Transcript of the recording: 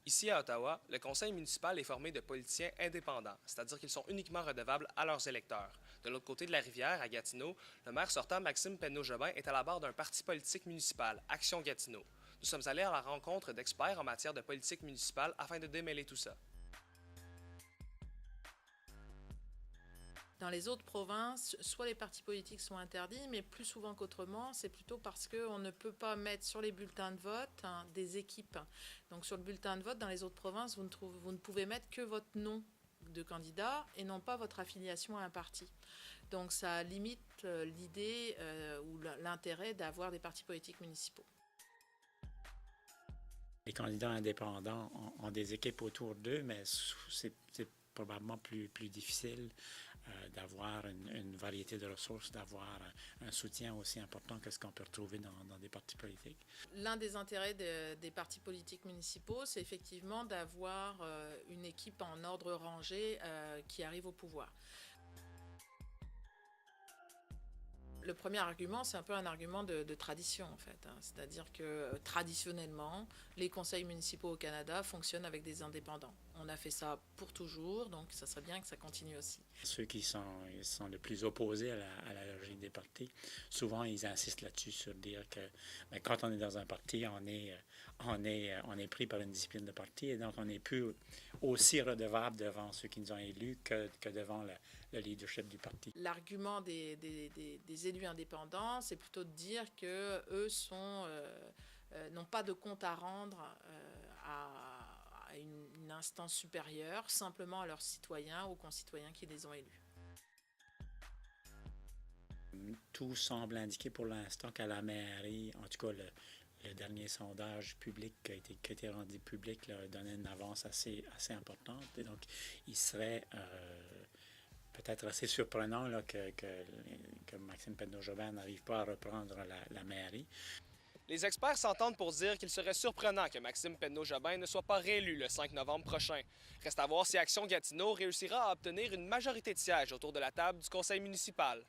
Ici à Ottawa, le conseil municipal est formé de politiciens indépendants, c'est-à-dire qu'ils sont uniquement redevables à leurs électeurs. De l'autre côté de la rivière, à Gatineau, le maire sortant Maxime Penneau-Jobin est à la barre d'un parti politique municipal, Action Gatineau. Nous sommes allés à la rencontre d'experts en matière de politique municipale afin de démêler tout ça. Dans les autres provinces, soit les partis politiques sont interdits, mais plus souvent qu'autrement, c'est plutôt parce qu'on ne peut pas mettre sur les bulletins de vote des équipes. Donc sur le bulletin de vote, dans les autres provinces, vous ne pouvez mettre que votre nom de candidat et non pas votre affiliation à un parti. Donc ça limite l'idée ou l'intérêt d'avoir des partis politiques municipaux. Les candidats indépendants ont des équipes autour d'eux, mais c'est probablement plus difficile d'avoir une variété de ressources, d'avoir un soutien aussi important que ce qu'on peut retrouver dans des partis politiques. L'un des intérêts des partis politiques municipaux, c'est effectivement d'avoir une équipe en ordre rangé qui arrive au pouvoir. Le premier argument, c'est un peu un argument de tradition en fait. C'est-à-dire que traditionnellement, les conseils municipaux au Canada fonctionnent avec des indépendants. On a fait ça pour toujours, donc ça serait bien que ça continue aussi. Ceux qui sont les plus opposés à la logique des partis, souvent ils insistent là-dessus sur dire que bien, quand on est dans un parti, on est pris par une discipline de parti et donc on n'est plus aussi redevable devant ceux qui nous ont élus que devant le leadership du parti. L'argument des élus indépendants, c'est plutôt de dire qu'eux n'ont pas de compte à rendre à une instance supérieure, simplement à leurs citoyens, aux concitoyens qui les ont élus. Tout semble indiquer pour l'instant qu'à la mairie, en tout cas le dernier sondage public qui a été rendu public là, donnait une avance assez importante. Et donc, il serait peut-être assez surprenant là, que Maxime Penneau-Jobin n'arrive pas à reprendre la mairie. Les experts s'entendent pour dire qu'il serait surprenant que Maxime Penneau-Jobin ne soit pas réélu le 5 novembre prochain. Reste à voir si Action Gatineau réussira à obtenir une majorité de sièges autour de la table du conseil municipal.